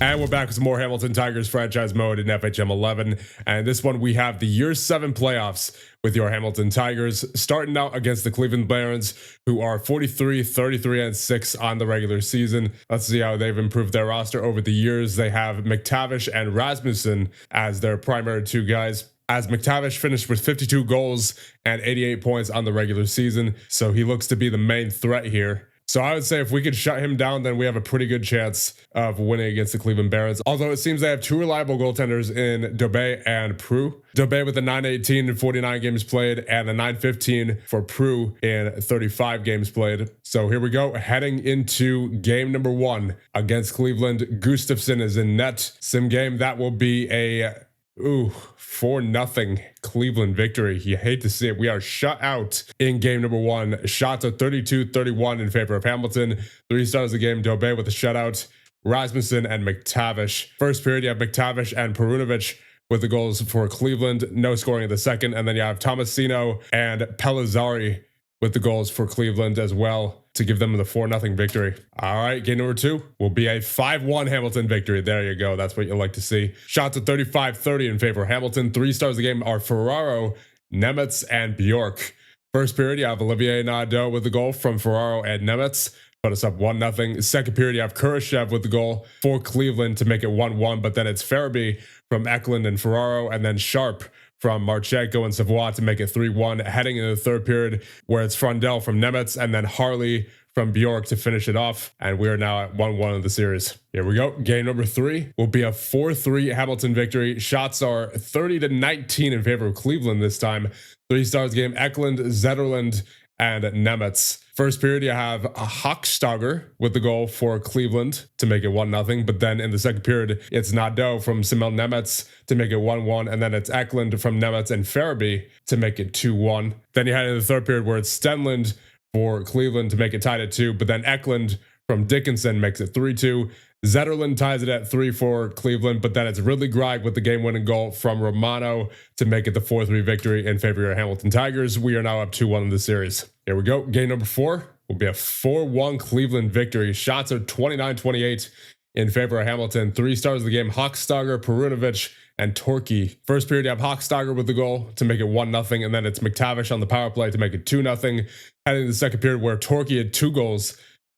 And we're back with some more Hamilton Tigers franchise mode in FHM 11. And this one, we have the Year 7 playoffs with your Hamilton Tigers, starting out against the Cleveland Barons, who are 43, 33, and 6 on the regular season. Let's see how they've improved their roster over the years. They have McTavish and Rasmussen as their primary two guys, as McTavish finished with 52 goals and 88 points on the regular season. So he looks to be the main threat here. So I would say if we could shut him down, then we have a pretty good chance of winning against the Cleveland Barons. Although it seems they have two reliable goaltenders in Dobé and Prue. Dobé with a 918 in 49 games played and a 915 for Prue in 35 games played. So here we go, heading into game number 1 against Cleveland. Gustafsson is in net. Sim game, that will be a 4-0 Cleveland victory. You hate to see it. We are shut out in game number 1. Shots are 32-31 in favor of Hamilton. 3 stars of the game, Dobé with a shutout, Rasmussen and McTavish. First period, you have McTavish and Perunovic with the goals for Cleveland. No scoring in the second. And then you have Tomasino and Pellizzari with the goals for Cleveland as well to give them the 4-0 victory. All right, game number 2 will be a 5-1 Hamilton victory. There you go. That's what you like to see. Shots at 35-30 in favor of Hamilton. 3 stars of the game are Ferraro, Nemetz, and Bjork. First period, you have Olivier Nadeau with the goal from Ferraro and Nemetz. Put us up 1-0. Second period, you have Kurashev with the goal for Cleveland to make it 1-1. But then it's Farabee from Eklund and Ferraro, and then Sharp from Marchenko and Savoie to make it 3-1, heading into the third period where it's Frundell from Nemetz and then Harley from Bjork to finish it off. And we are now at 1-1 in the series. Here we go. Game number 3 will be a 4-3 Hamilton victory. Shots are 30-19 in favor of Cleveland this time. 3 stars game, Eklund, Zetterlund, and Nemetz. First period, you have a Hochstarter with the goal for Cleveland to make it 1-0. But then in the second period, it's Nadeau from Simel Nemetz to make it 1-1. And then it's Eklund from Nemetz and Farabee to make it 2-1. Then you had in the third period where it's Stenlund for Cleveland to make it tied at 2. But then Eklund from Dickinson makes it 3-2. Zetterlund ties it at 3 for Cleveland, but then it's Ridley Greig with the game-winning goal from Romano to make it the 4-3 victory in favor of Hamilton Tigers. We are now up 2-1 in the series. Here we go. Game number 4 will be a 4-1 Cleveland victory. Shots are 29-28 in favor of Hamilton. 3 stars of the game, Hochstarter, Perunovic, and Torquay. First period, you have Hochstarter with the goal to make it 1-0, and then it's McTavish on the power play to make it 2-0. Heading to the second period where Torquay had 2 goals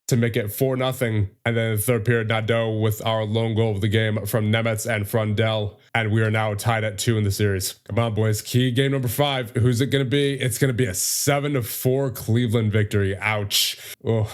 to make it 4-0. And then in the third period, Nadeau with our lone goal of the game from Nemetz and Frundell. And we are now tied at 2 in the series. Come on, boys. Key game number 5. Who's it going to be? It's going to be a 7-4 Cleveland victory. Ouch. Oh.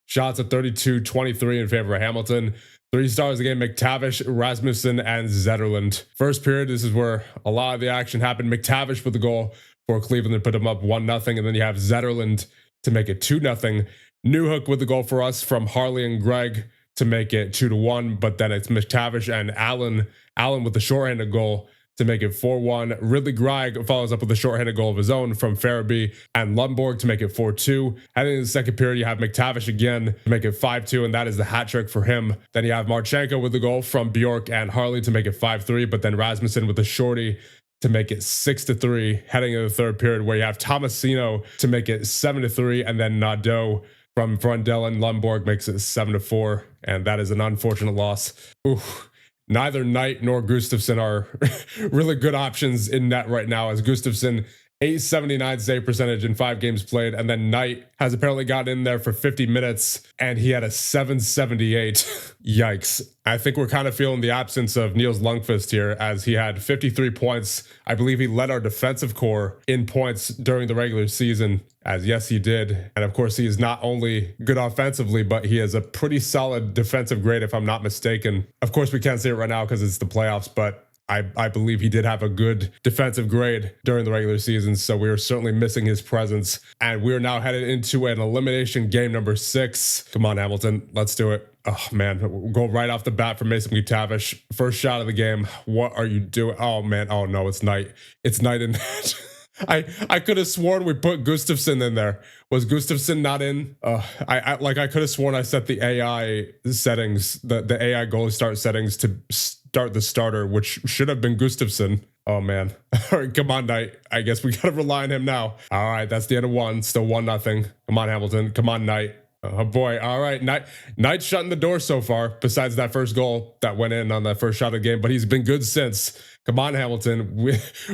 Shots at 32-23 in favor of Hamilton. 3 stars again, McTavish, Rasmussen, and Zetterlund. First period, this is where a lot of the action happened. McTavish with the goal for Cleveland to put them up 1-0. And then you have Zetterlund to make it 2-0. Newhook with the goal for us from Harley and Greig to make it 2-1, but then it's McTavish and Allen with the shorthanded goal to make it 4-1. Ridley Greig follows up with a shorthanded goal of his own from Farabee and Lundborg to make it 4-2. Heading in the second period, you have McTavish again to make it 5-2, and that is the hat trick for him. Then you have Marchenko with the goal from Bjork and Harley to make it 5-3, but then Rasmussen with the shorty to make it 6-3. Heading into the third period where you have Tomasino to make it 7-3, and then Nadeau from Frundell and Lundborg makes it 7-4, and that is an unfortunate loss. Oof. Neither Knight nor Gustafsson are really good options in net right now, as Gustafsson 879 save percentage in 5 games played, and then Knight has apparently got in there for 50 minutes and he had a 778. Yikes. I think we're kind of feeling the absence of Niels Lundqvist here, as he had 53 points. I believe he led our defensive core in points during the regular season, as yes, he did. And of course, he is not only good offensively, but he has a pretty solid defensive grade, if I'm not mistaken. Of course, we can't see it right now because it's the playoffs, but I believe he did have a good defensive grade during the regular season, so we are certainly missing his presence. And we are now headed into an elimination game number 6. Come on, Hamilton, let's do it. Oh, man, we'll go right off the bat for Mason McTavish. First shot of the game. What are you doing? Oh, man. Oh, no, it's Knight. It's Knight in that. I could have sworn we put Gustafsson in there. Was Gustafsson not in? I could have sworn I set the AI settings, the AI goalie start settings to start the starter, which should have been Gustafsson. Oh man. All right, come on, Knight. I guess we gotta rely on him now. All right, that's the end of 1. Still 1-0. Come on, Hamilton. Come on, Knight. Oh boy. All right. Knight shutting the door so far, besides that first goal that went in on that first shot of the game, but he's been good since. Come on, Hamilton.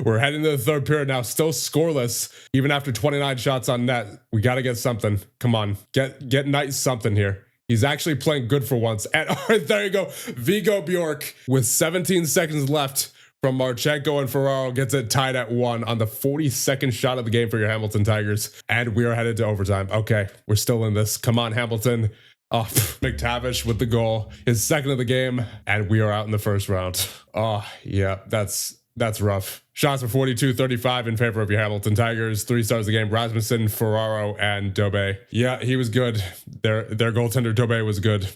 We're heading to the third period now, still scoreless, even after 29 shots on net. We got to get something. Come on. Get Knight something here. He's actually playing good for once. And all right, there you go. Vigo Bjork with 17 seconds left from Marchenko, and Ferraro gets it tied at 1 on the 42nd shot of the game for your Hamilton Tigers. And we are headed to overtime. Okay, we're still in this. Come on, Hamilton. Oh, McTavish with the goal, his second of the game, and we are out in the first round. Oh, yeah, that's rough. Shots for 42-35 in favor of your Hamilton Tigers. 3 stars of the game: Rasmussen, Ferraro, and Dobe. Yeah, he was good. Their goaltender Dobe was good.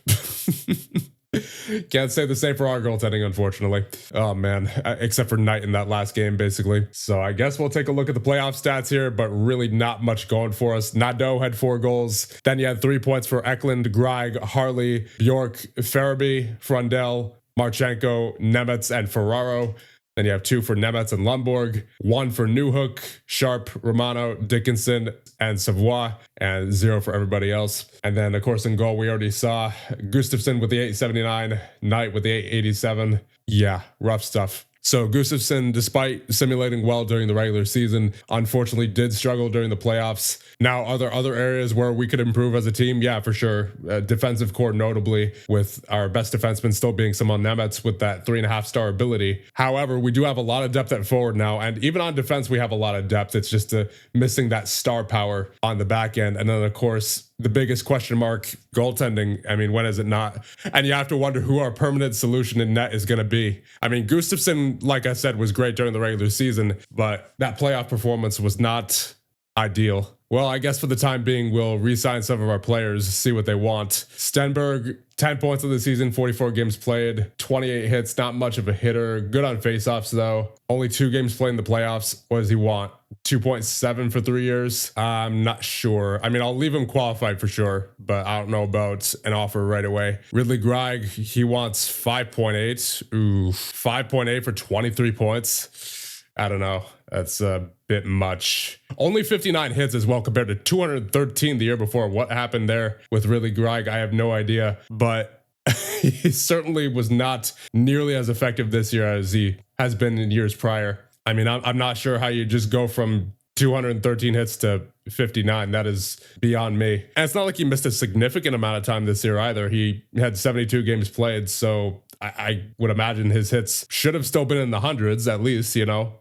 Can't say the same for our goaltending, unfortunately. Oh man, except for Knight in that last game, basically. So I guess we'll take a look at the playoff stats here, but really not much going for us. Nadeau had 4 goals. Then you had 3 points for Eklund, Greig, Harley, Bjork, Farabee, Frundell, Marchenko, Nemetz, and Ferraro. Then you have 2 for Nemetz and Lundborg, 1 for Newhook, Sharp, Romano, Dickinson, and Savoy, and 0 for everybody else. And then, of course, in goal, we already saw Gustafsson with the 879, Knight with the 887. Yeah, rough stuff. So Gustafsson, despite simulating well during the regular season, unfortunately did struggle during the playoffs. Now, are there other areas where we could improve as a team? Yeah, for sure. Defensive core, notably, with our best defenseman still being Simon Nemetz with that 3.5-star ability. However, we do have a lot of depth at forward now, and even on defense, we have a lot of depth. It's just missing that star power on the back end. And then, of course, the biggest question mark, goaltending. I mean, when is it not? And you have to wonder who our permanent solution in net is going to be. I mean, Gustafsson, like I said, was great during the regular season, but that playoff performance was not ideal. Well, I guess for the time being, we'll re-sign some of our players, see what they want. Stenberg, 10 points of the season, 44 games played, 28 hits, not much of a hitter. Good on faceoffs, though. Only 2 games played in the playoffs. What does he want? 2.7 for 3 years? I'm not sure. I mean, I'll leave him qualified for sure, but I don't know about an offer right away. Ridley Greig, he wants 5.8. Ooh, 5.8 for 23 points. I don't know. That's a bit much. Only 59 hits as well compared to 213 the year before. What happened there with Ridley Greig? I have no idea, but he certainly was not nearly as effective this year as he has been in years prior. I mean, I'm not sure how you just go from 213 hits to 59. That is beyond me. And it's not like he missed a significant amount of time this year either. He had 72 games played, so I would imagine his hits should have still been in the hundreds at least, you know,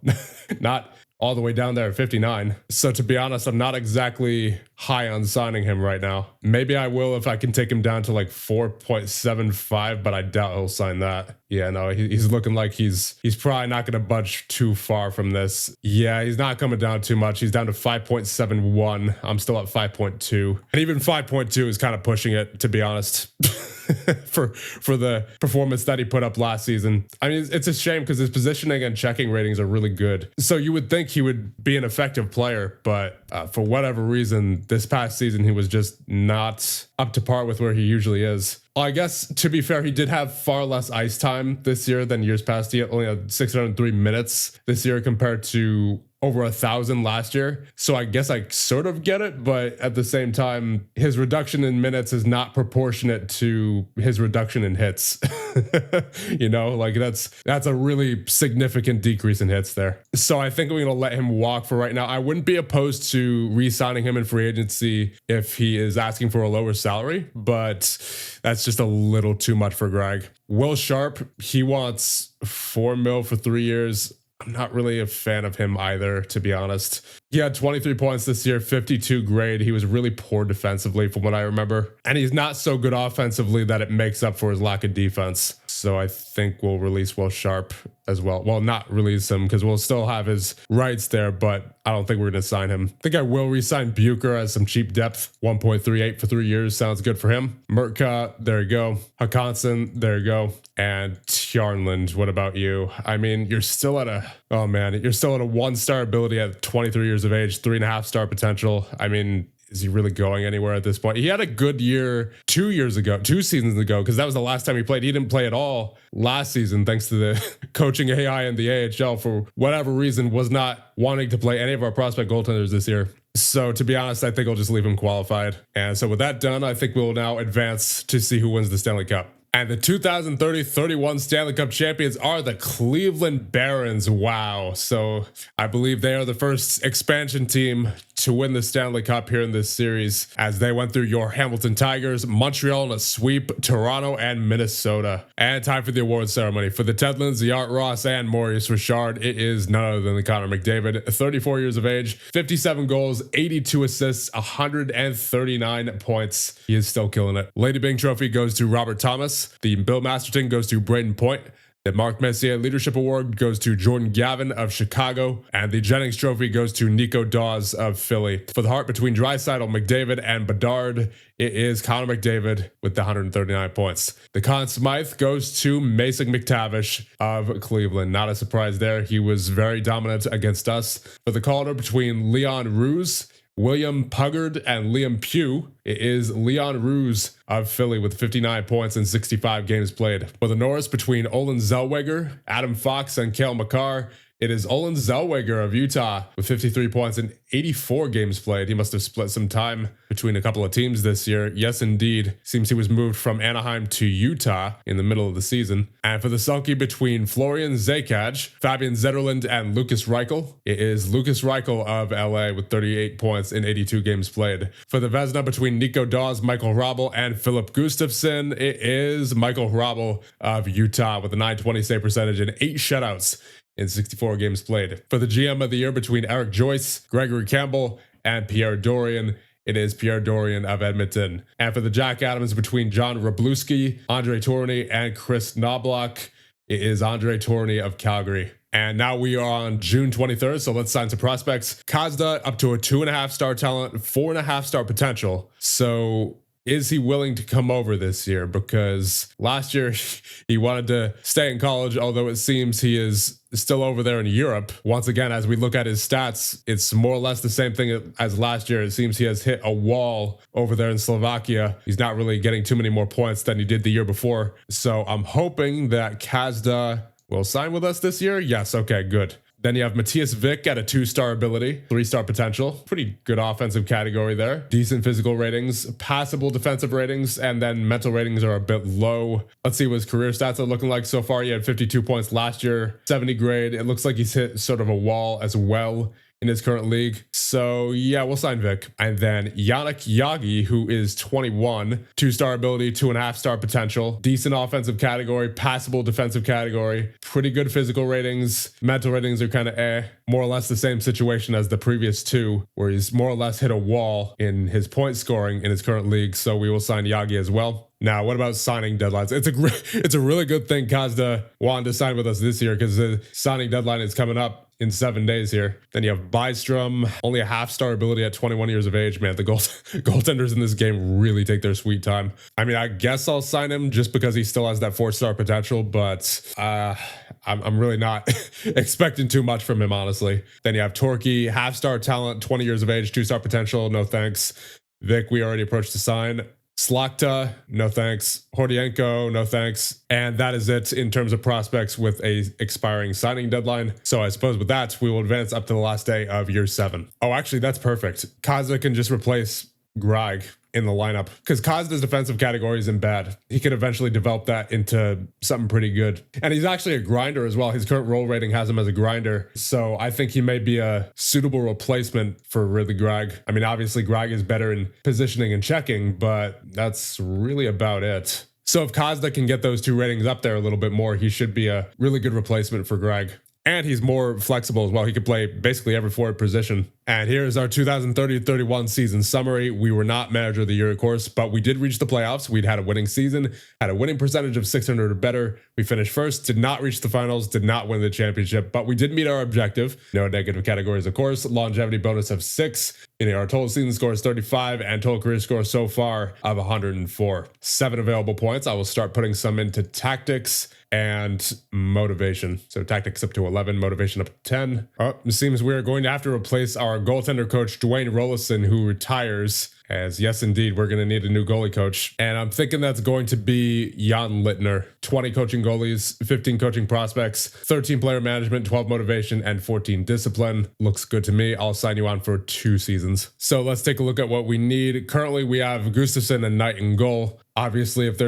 not all the way down there at 59. So to be honest, I'm not exactly high on signing him right now. Maybe I will if I can take him down to like 4.75, but I doubt he'll sign that. Yeah, no, he's looking like he's probably not going to budge too far from this. Yeah, he's not coming down too much. He's down to 5.71. I'm still at 5.2. And even 5.2 is kind of pushing it, to be honest. for the performance that he put up last season. I mean, it's a shame because his positioning and checking ratings are really good. So you would think he would be an effective player, but for whatever reason, this past season, he was just not up to par with where he usually is. I guess, to be fair, he did have far less ice time this year than years past. He only had 603 minutes this year compared to over 1,000 last year. So I guess I sort of get it, but at the same time, his reduction in minutes is not proportionate to his reduction in hits. You know, like that's a really significant decrease in hits there. So I think I'm going to let him walk for right now. I wouldn't be opposed to re-signing him in free agency if he is asking for a lower salary, but that's just a little too much for Greig. Will Sharp, he wants $4 million for 3 years. I'm not really a fan of him either, to be honest. He had 23 points this year, 52 grade. He was really poor defensively from what I remember. And he's not so good offensively that it makes up for his lack of defense. So I think we'll release Will Sharp as well. Well, not release him because we'll still have his rights there, but I don't think we're going to sign him. I think I will re-sign Bucher as some cheap depth. 1.38 for 3 years. Sounds good for him. Mertka, there you go. Hakanson, there you go. And Tjarnlund, what about you? I mean, you're still at you're still at a 1-star ability at 23 years of age, 3.5-star potential. I mean, is he really going anywhere at this point? He had a good year 2 seasons ago, because that was the last time he played. He didn't play at all last season, thanks to the coaching AI in the AHL, for whatever reason, was not wanting to play any of our prospect goaltenders this year. So to be honest, I think I'll just leave him qualified. And so with that done, I think we'll now advance to see who wins the Stanley Cup. And the 2030-31 Stanley Cup champions are the Cleveland Barons. Wow. So I believe they are the first expansion team to win the Stanley Cup here in this series, as they went through your Hamilton Tigers, Montreal in a sweep, Toronto, and Minnesota. And time for the awards ceremony. For the Tedlins, the Art Ross, and Maurice Richard, it is none other than the Connor McDavid, 34 years of age, 57 goals, 82 assists, 139 points. He is still killing it. Lady Byng Trophy goes to Robert Thomas. The Bill Masterton goes to Braden Point. The Mark Messier Leadership Award goes to Jordan Gavin of Chicago. And the Jennings Trophy goes to Nico Dawes of Philly. For the heart between Draisaitl, McDavid, and Bedard, it is Connor McDavid with the 139 points. The Conn Smythe goes to Mason McTavish of Cleveland. Not a surprise there. He was very dominant against us. For the Calder between Leon Ruse, William Puggard, and Liam Pugh, it is Leon Ruse of Philly with 59 points in 65 games played. For the Norris between Olin Zellweger, Adam Fox, and Cale Makar, it is Olin Zellweger of Utah with 53 points in 84 games played. He must have split some time between a couple of teams this year. Yes, indeed. Seems he was moved from Anaheim to Utah in the middle of the season. And for the Selke between Florian Zakaj, Fabian Zetterlund, and Lucas Reichel, it is Lucas Reichel of LA with 38 points in 82 games played. For the Vezina between Nico Dawes, Michael Hrabal, and Philip Gustafsson, it is Michael Hrabal of Utah with a .920 save percentage and 8 shutouts in 64 games played. For the GM of the year between Eric Joyce, Gregory Campbell, and Pierre Dorian, it is Pierre Dorian of Edmonton. And for the Jack Adams between John Wroblewski, Andre Tourigny, and Chris Knobloch, it is Andre Tourigny of Calgary. And now we are on June 23rd, so let's sign some prospects. Kazda up to a 2.5-star talent, 4.5-star potential. So is he willing to come over this year? Because last year he wanted to stay in college, although it seems he is still over there in Europe. Once again, as we look at his stats, it's more or less the same thing as last year. It seems he has hit a wall over there in Slovakia. He's not really getting too many more points than he did the year before. So I'm hoping that Kazda will sign with us this year. Yes, okay, good. Then you have Matthias Vick at a 2-star ability, 3-star potential. Pretty good offensive category there. Decent physical ratings, passable defensive ratings, and then mental ratings are a bit low. Let's see what his career stats are looking like so far. He had 52 points last year, 70 grade. It looks like he's hit sort of a wall as well in his current league. So yeah, we'll sign Vic. And then Yannick Yagi, who is 21, 2-star ability, 2.5-star potential, decent offensive category, passable defensive category, pretty good physical ratings. Mental ratings are kind of more or less the same situation as the previous two, where he's more or less hit a wall in his point scoring in his current league. So we will sign Yagi as well. Now, what about signing deadlines? It's a really good thing Kazda wanted to sign with us this year, because the signing deadline is coming up in 7 days here. Then you have Bystrom, only a 1/2-star ability at 21 years of age. Man, the goaltenders in this game really take their sweet time. I mean, I guess I'll sign him just because he still has that 4-star potential, but I'm really not expecting too much from him, honestly. Then you have Torquay, 1/2-star talent, 20 years of age, 2-star potential, no thanks. Vic, we already approached to sign. Slakta, no thanks. Hordienko, no thanks. And that is it in terms of prospects with a expiring signing deadline. So I suppose with that, we will advance up to the last day of year 7. Oh, actually, that's perfect. Kazda can just replace Greg in the lineup, because Kazda's defensive category isn't bad. He could eventually develop that into something pretty good. And he's actually a grinder as well. His current role rating has him as a grinder. So I think he may be a suitable replacement for really Greg. I mean, obviously Greg is better in positioning and checking, but that's really about it. So if Kazda can get those 2 ratings up there a little bit more, he should be a really good replacement for Greg. And he's more flexible as well. He could play basically every forward position. And here is our 2030-31 season summary. We were not manager of the year, of course, but we did reach the playoffs. We'd had a winning season, had a winning percentage of .600 or better. We finished first, did not reach the finals, did not win the championship, but we did meet our objective. No negative categories, of course. Longevity bonus of 6. Our total season score is 35, and total career score so far of 104. 7 available points. I will start putting some into tactics and motivation. So tactics up to 11, motivation up to 10. Oh, it seems we're going to have to replace our our goaltender coach, Dwayne Rollison, who retires. As yes, indeed, we're going to need a new goalie coach. And I'm thinking that's going to be Jan Littner. 20 coaching goalies, 15 coaching prospects, 13 player management, 12 motivation, and 14 discipline. Looks good to me. I'll sign you on for 2 seasons. So let's take a look at what we need. Currently, we have Gustafson and Knight in goal. Obviously, if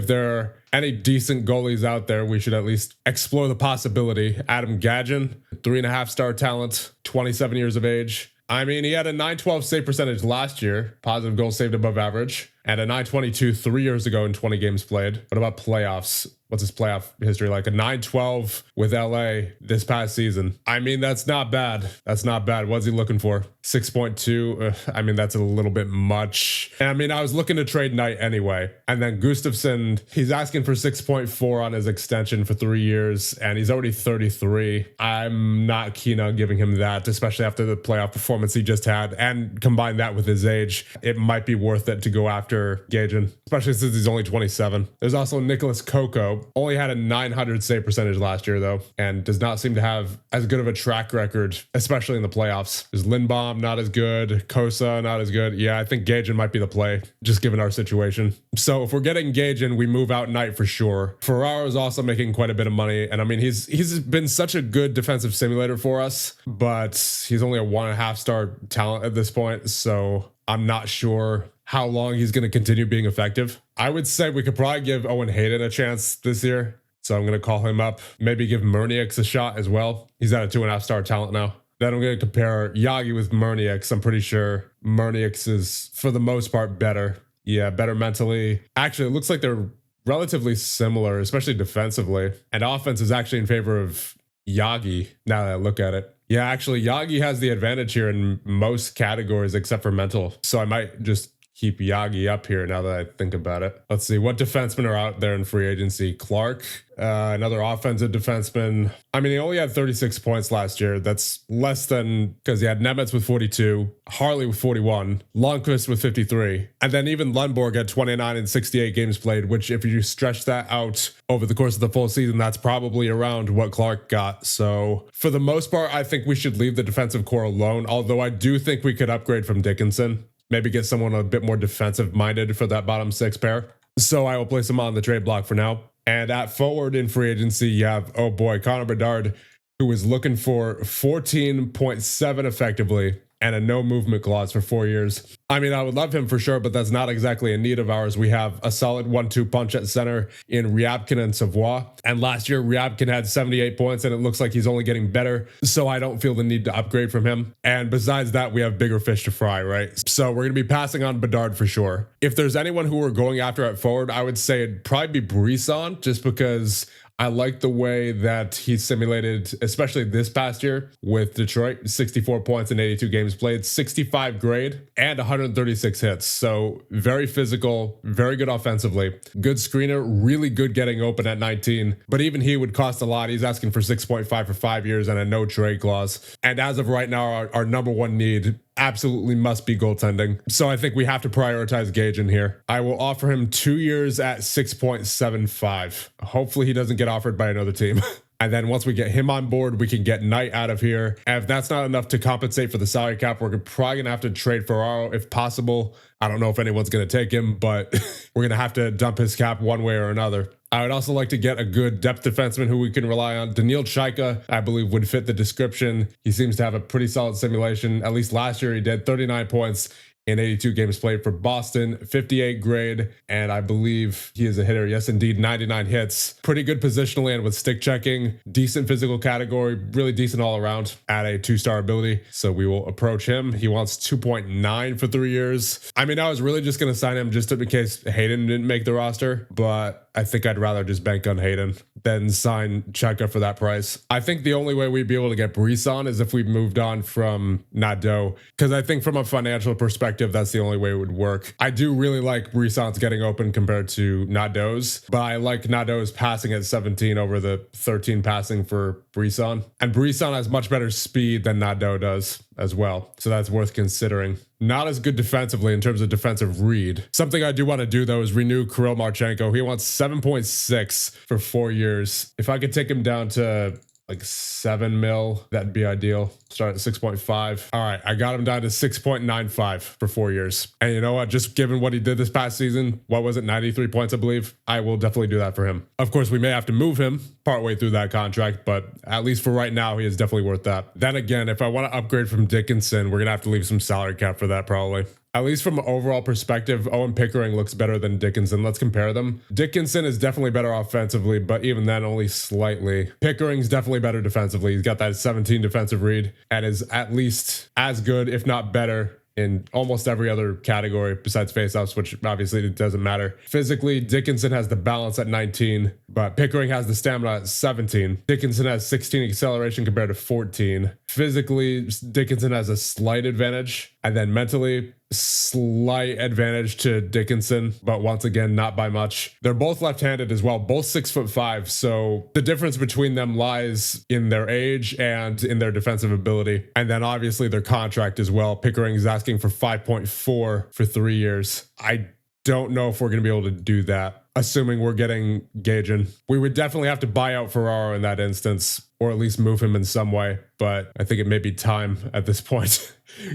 there are any decent goalies out there, we should at least explore the possibility. Adam Gadgen, 3.5-star talent, 27 years of age. I mean, he had a .912 save percentage last year, positive goals saved above average, and a .922 3 years ago in 20 games played. What about playoffs? What's his playoff history like? A .912 with LA this past season. I mean, that's not bad. That's not bad. What's he looking for? 6.2. I mean, that's a little bit much. And I mean, I was looking to trade Knight anyway. And then Gustafson, he's asking for 6.4 on his extension for 3 years, and he's already 33. I'm not keen on giving him that, especially after the playoff performance he just had. And combine that with his age, it might be worth it to go after Gajan, especially since he's only 27. There's also Nicholas Coco. Only had a .900 save percentage last year, though, and does not seem to have as good of a track record, especially in the playoffs. There's Lindbaum, not as good. Kosa, not as good. Yeah, I think Gajan might be the play, just given our situation. So if we're getting Gajan, we move out Knight for sure. Ferraro is also making quite a bit of money, and I mean, he's been such a good defensive simulator for us, but he's only a 1.5-star talent at this point, so I'm not sure how long he's going to continue being effective. I would say we could probably give Owen Hayden a chance this year. So I'm going to call him up. Maybe give Murnieks a shot as well. He's at a 2.5-star talent now. Then I'm going to compare Yagi with Murnieks. I'm pretty sure Murnieks is, for the most part, better. Yeah, better mentally. Actually, it looks like they're relatively similar, especially defensively. And offense is actually in favor of Yagi, now that I look at it. Yeah, actually, Yagi has the advantage here in most categories except for mental. So I might just keep Yagi up here now that I think about it. Let's see, what defensemen are out there in free agency? Clark, another offensive defenseman. I mean, he only had 36 points last year. That's less than, because he had Nemetz with 42, Harley with 41, Lundqvist with 53, and then even Lundborg had 29 and 68 games played, which if you stretch that out over the course of the full season, that's probably around what Clark got. So for the most part, I think we should leave the defensive core alone, although I do think we could upgrade from Dickinson. Maybe get someone a bit more defensive minded for that bottom 6 pair. So I will place him on the trade block for now. And at forward in free agency, you have, oh boy, Connor Bedard, who is looking for 14.7 effectively and a no movement clause for 4 years. I mean, I would love him for sure, but that's not exactly a need of ours. We have a solid 1-2 punch at center in Ryabkin and Savoie. And last year, Ryabkin had 78 points, and it looks like he's only getting better. So I don't feel the need to upgrade from him. And besides that, we have bigger fish to fry, right? So we're going to be passing on Bedard for sure. If there's anyone who we're going after at forward, I would say it'd probably be Brisson, just because I like the way that he simulated, especially this past year with Detroit, 64 points in 82 games played, 65 grade, and 136 hits. So very physical, very good offensively, good screener, really good getting open at 19. But even he would cost a lot. He's asking for 6.5 for 5 years and a no trade clause. And as of right now, our number one need absolutely must be goaltending. So I think we have to prioritize Gage in here. I will offer him 2 years at 6.75. Hopefully he doesn't get offered by another team. And then once we get him on board, we can get Knight out of here. And if that's not enough to compensate for the salary cap, we're probably going to have to trade Ferraro if possible. I don't know if anyone's going to take him, but we're going to have to dump his cap one way or another. I would also like to get a good depth defenseman who we can rely on. Daniil Chaika, I believe, would fit the description. He seems to have a pretty solid simulation. At least last year, he did 39 points in 82 games played for Boston, 58 grade, and I believe he is a hitter. Yes, indeed, 99 hits. Pretty good positionally and with stick checking. Decent physical category, really decent all around at a 2-star ability. So we will approach him. He wants 2.9 for 3 years. I mean, I was really just going to sign him just in case Hayden didn't make the roster, but I think I'd rather just bank on Hayden than sign Cheka for that price. I think the only way we'd be able to get Brisson is if we moved on from Nadeau, because I think from a financial perspective, that's the only way it would work. I do really like Brisson's getting open compared to Nadeau's, but I like Nadeau's passing at 17 over the 13 passing for Brisson. And Brisson has much better speed than Nadeau does as well. So that's worth considering. Not as good defensively in terms of defensive read. Something I do want to do, though, is renew Kirill Marchenko. He wants 7.6 for 4 years. If I could take him down to like 7 mil. That'd be ideal. Start at 6.5. All right, I got him down to 6.95 for 4 years. And you know what? Just given what he did this past season, what was it, 93 points, I believe? I will definitely do that for him. Of course, we may have to move him partway through that contract, but at least for right now, he is definitely worth that. Then again, if I want to upgrade from Dickinson, we're going to have to leave some salary cap for that probably. At least from an overall perspective, Owen Pickering looks better than Dickinson. Let's compare them. Dickinson is definitely better offensively, but even then, only slightly. Pickering's definitely better defensively. He's got that 17 defensive read and is at least as good, if not better, in almost every other category besides faceoffs, which obviously it doesn't matter. Physically, Dickinson has the balance at 19, but Pickering has the stamina at 17. Dickinson has 16 acceleration compared to 14. Physically, Dickinson has a slight advantage, and then mentally, slight advantage to Dickinson, but once again, not by much. They're both left-handed as well, both 6'5", so the difference between them lies in their age and in their defensive ability, and then obviously their contract as well. Pickering is asking for 5.4 for 3 years. I don't know if we're going to be able to do that, assuming we're getting Gajan. We would definitely have to buy out Ferraro in that instance, or at least move him in some way, but I think it may be time at this point,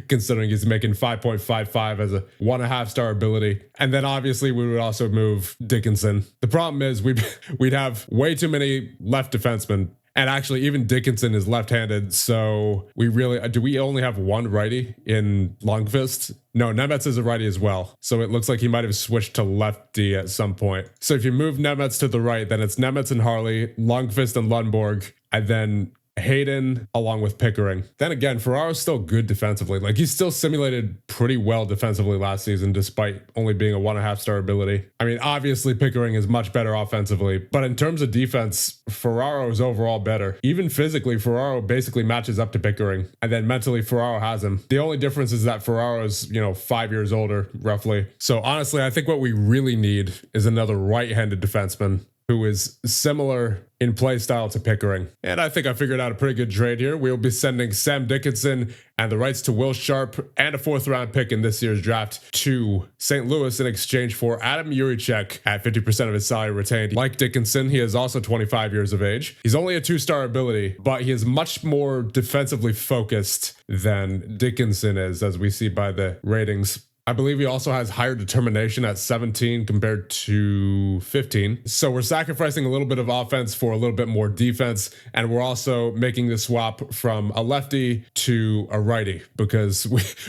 considering he's making 5.55 as a 1.5 star ability. And then obviously we would also move Dickinson. The problem is we'd have way too many left defensemen. And actually, even Dickinson is left-handed, so we really... do we only have one righty in Lundqvist? No, Nemeth is a righty as well, so it looks like he might have switched to lefty at some point. So if you move Nemeth to the right, then it's Nemeth and Harley, Lundqvist and Lundborg, and then Hayden along with Pickering. Then again, Ferraro's still good defensively. Like, he's still simulated pretty well defensively last season, despite only being a 1.5 star ability. I mean, obviously Pickering is much better offensively, but in terms of defense, Ferraro is overall better. Even physically, Ferraro basically matches up to Pickering, and then mentally Ferraro has him. The only difference is that Ferraro's, 5 years older, roughly. So honestly, I think what we really need is another right-handed defenseman who is similar in play style to Pickering. And I think I figured out a pretty good trade here. We'll be sending Sam Dickinson and the rights to Will Sharp and a 4th round pick in this year's draft to St. Louis in exchange for Adam Yurichek at 50% of his salary retained. Like Dickinson, he is also 25 years of age. He's only a 2-star ability, but he is much more defensively focused than Dickinson is, as we see by the ratings. I believe he also has higher determination at 17 compared to 15. So we're sacrificing a little bit of offense for a little bit more defense. And we're also making the swap from a lefty to a righty because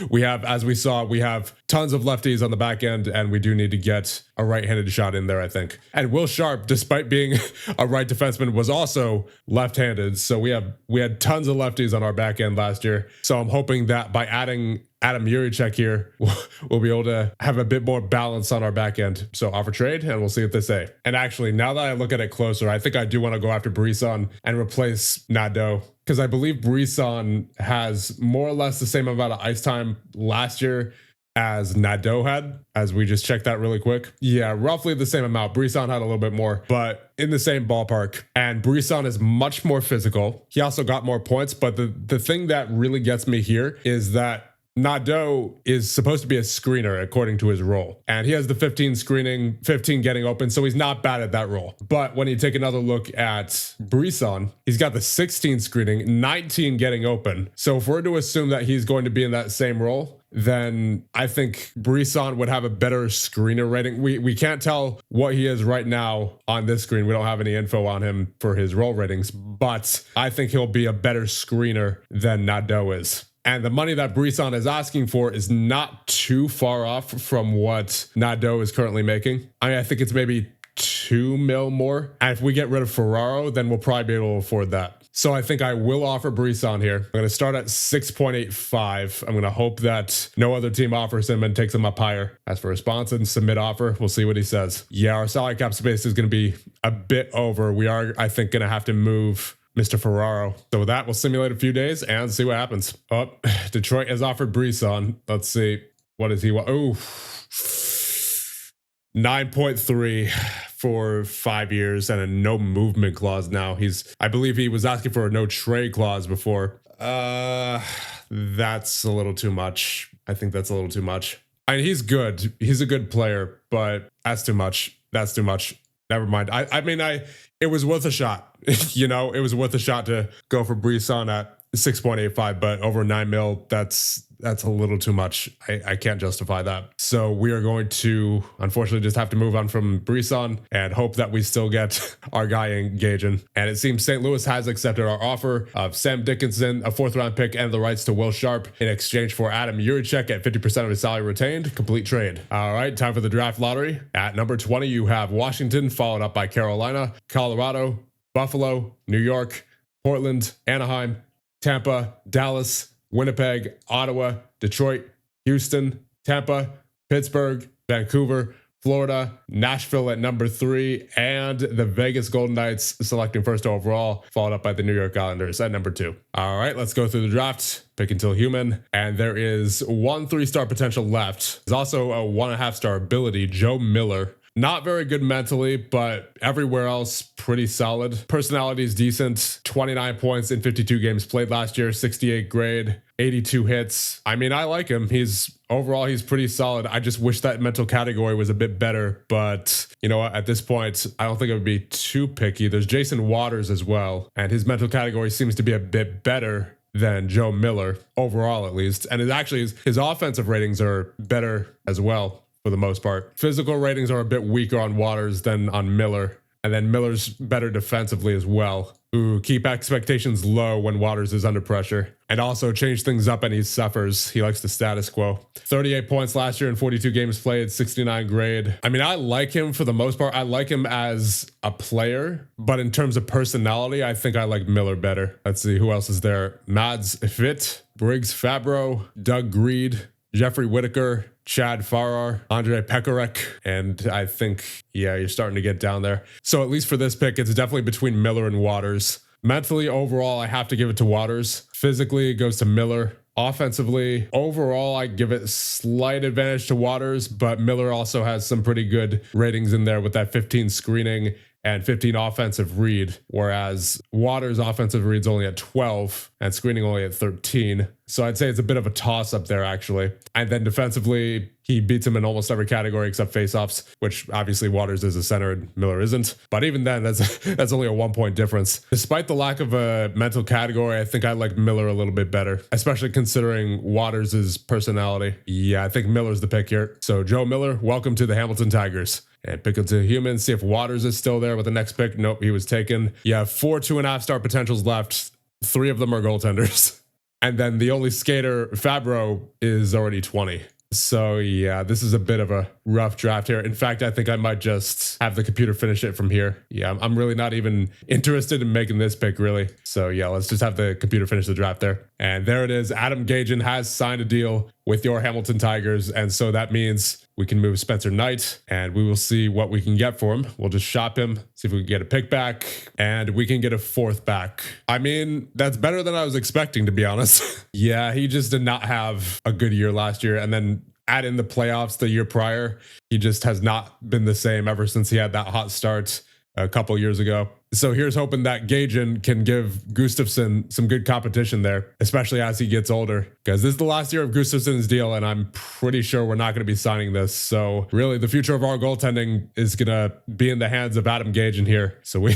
we have, as we saw, we have tons of lefties on the back end and we do need to get a right-handed shot in there, I think. And Will Sharp, despite being a right defenseman, was also left-handed. So we had tons of lefties on our back end last year. So I'm hoping that by adding Adam Yurichek here, we'll be able to have a bit more balance on our back end. So offer trade, and we'll see what they say. And actually, now that I look at it closer, I think I do want to go after Brisson and replace Nadeau, because I believe Brisson has more or less the same amount of ice time last year as Nadeau had, as we just checked that really quick. Yeah, roughly the same amount. Brisson had a little bit more, but in the same ballpark. And Brisson is much more physical. He also got more points, but the thing that really gets me here is that Nadeau is supposed to be a screener according to his role. And he has the 15 screening, 15 getting open, so he's not bad at that role. But when you take another look at Brisson, he's got the 16 screening, 19 getting open. So if we're to assume that he's going to be in that same role, then I think Brisson would have a better screener rating. We can't tell what he is right now on this screen. We don't have any info on him for his role ratings, but I think he'll be a better screener than Nadeau is. And the money that Brisson is asking for is not too far off from what Nadeau is currently making. I mean, I think it's maybe 2 mil more. And if we get rid of Ferraro, then we'll probably be able to afford that. So I think I will offer Brisson here. I'm going to start at 6.85. I'm going to hope that no other team offers him and takes him up higher. As for response and submit offer, we'll see what he says. Yeah, our salary cap space is going to be a bit over. We are, I think, going to have to move Mr. Ferraro. So with that, we'll simulate a few days and see what happens. Oh, Detroit has offered Brisson. Let's see. What does he want? Oh, 9.3 for 5 years and a no movement clause now. I believe he was asking for a no trade clause before. That's a little too much. I think that's a little too much. I mean, he's good. He's a good player, but that's too much. That's too much. Never mind. I mean, it was worth a shot. You know, it was worth a shot to go for Brisson at 6.85, but over 9 mil, that's a little too much. I can't justify that. So we are going to unfortunately just have to move on from Brisson and hope that we still get our guy engaging. And it seems St. Louis has accepted our offer of Sam Dickinson, a 4th round pick, and the rights to Will Sharp in exchange for Adam Juracek at 50% of his salary retained. Complete trade. All right, time for the draft lottery. At number 20, you have Washington, followed up by Carolina, Colorado, Buffalo, New York, Portland, Anaheim, Tampa, Dallas, Winnipeg, Ottawa, Detroit, Houston, Tampa, Pittsburgh, Vancouver, Florida, Nashville at number 3, and the Vegas Golden Knights selecting first overall, followed up by the New York Islanders at number 2. All right, let's go through the draft. Pick until human. And there is 1 3-star potential left. There's also a 1.5-star ability, Joe Miller. Not very good mentally, but everywhere else pretty solid. Personality is decent. 29 points in 52 games played last year, 68 grade, 82 hits. I mean, I like him. Overall, he's pretty solid. I just wish that mental category was a bit better. But you know what? At this point, I don't think it would be too picky. There's Jason Waters as well, and his mental category seems to be a bit better than Joe Miller, overall at least. And his offensive ratings are better as well. For the most part, physical ratings are a bit weaker on Waters than on Miller, and then Miller's better defensively as well. Ooh, keep expectations low when Waters is under pressure, and also change things up and he suffers. He likes the status quo. 38 points last year in 42 games played, 69 grade. I mean, I like him for the most part. I like him as a player, but in terms of personality, I think I like Miller better. Let's see, who else is there? Mads Fitt, Briggs Fabro, Doug Greed, Jeffrey Whitaker, Chad Farrar, Andre Pekarek, and I think, yeah, you're starting to get down there. So at least for this pick, it's definitely between Miller and Waters. Mentally, overall, I have to give it to Waters. Physically, it goes to Miller. Offensively, overall, I give it slight advantage to Waters, but Miller also has some pretty good ratings in there with that 15 screening and 15 offensive read, whereas Waters' offensive read's only at 12 and screening only at 13. So I'd say it's a bit of a toss up there, actually. And then defensively, he beats him in almost every category except faceoffs, which obviously Waters is a center and Miller isn't. But even then, that's only a 1-point difference. Despite the lack of a mental category, I think I like Miller a little bit better, especially considering Waters' personality. Yeah, I think Miller's the pick here. So Joe Miller, welcome to the Hamilton Tigers. And pick into humans, see if Waters is still there with the next pick. Nope, he was taken. You have 4 2.5-star potentials left. 3 of them are goaltenders. And then the only skater, Fabro, is already 20. So yeah, this is a bit of a rough draft here. In fact, I think I might just have the computer finish it from here. Yeah, I'm really not even interested in making this pick, really. So yeah, let's just have the computer finish the draft there. And there it is. Adam Gajan has signed a deal with your Hamilton Tigers. And so that means we can move Spencer Knight and we will see what we can get for him. We'll just shop him, see if we can get a pick back, and we can get a 4th back. I mean, that's better than I was expecting, to be honest. Yeah, he just did not have a good year last year. And then add in the playoffs the year prior, he just has not been the same ever since he had that hot start a couple years ago. So here's hoping that Gajan can give Gustafsson some good competition there, especially as he gets older, because this is the last year of Gustafsson's deal, and I'm pretty sure we're not going to be signing this. So really, the future of our goaltending is going to be in the hands of Adam Gajan here. So we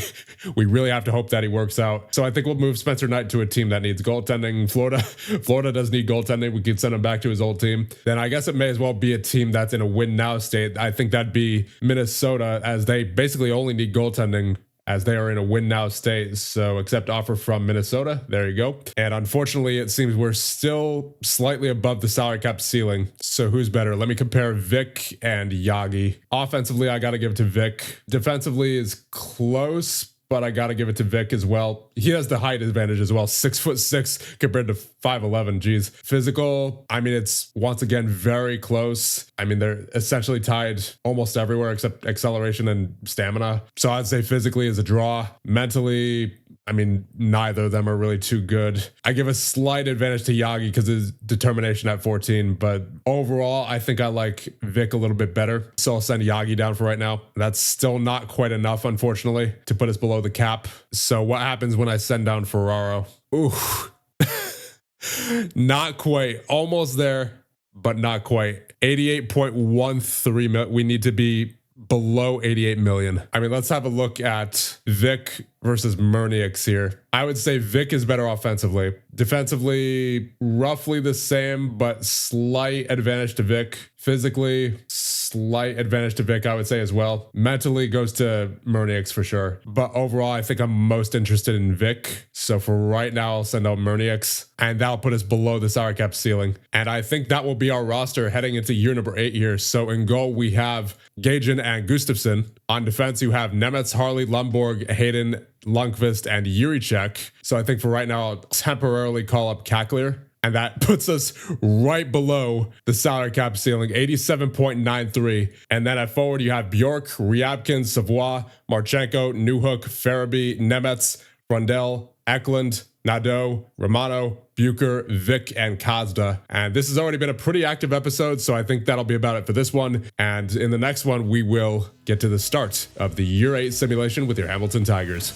really have to hope that he works out. So I think we'll move Spencer Knight to a team that needs goaltending. Florida does need goaltending. We can send him back to his old team. Then I guess it may as well be a team that's in a win now state. I think that'd be Minnesota, as they basically only need goaltending as they are in a win now state. So accept offer from Minnesota. There you go. And unfortunately, it seems we're still slightly above the salary cap ceiling. So who's better? Let me compare Vic and Yagi. Offensively, I got to give it to Vic. Defensively is close, but I got to give it to Vic as well. He has the height advantage as well. 6'6" compared to 5'11". Geez. Physical, I mean, it's once again very close. I mean, they're essentially tied almost everywhere except acceleration and stamina. So I'd say physically is a draw. Mentally, I mean, neither of them are really too good. I give a slight advantage to Yagi because of his determination at 14, but overall, I think I like Vic a little bit better. So I'll send Yagi down for right now. That's still not quite enough, unfortunately, to put us below the cap. So what happens when I send down Ferraro? Ooh, not quite. Almost there, but not quite. 88.13 mil. We need to be below 88 million. I mean, let's have a look at Vic versus Murnix here. I would say Vic is better offensively. Defensively, roughly the same, but slight advantage to Vic. Physically, slight advantage to Vic, I would say as well. Mentally goes to Murnix for sure. But overall, I think I'm most interested in Vic. So for right now, I'll send out Murnix, and that'll put us below the salary cap ceiling. And I think that will be our roster heading into year number 8 here. So in goal, we have Gajan and Gustafsson. On defense, you have Nemetz, Harley, Lundborg, Hayden, Lundqvist, and Juricek. So I think for right now, I'll temporarily call up Kakler. And that puts us right below the salary cap ceiling, 87.93. And then at forward, you have Bjork, Ryabkin, Savoie, Marchenko, Newhook, Farabee, Nemetz, Rundell, Eklund, Nadeau, Romano, Bucher, Vic, and Kazda. And this has already been a pretty active episode, so I think that'll be about it for this one. And in the next one, we will get to the start of the Year 8 simulation with your Hamilton Tigers.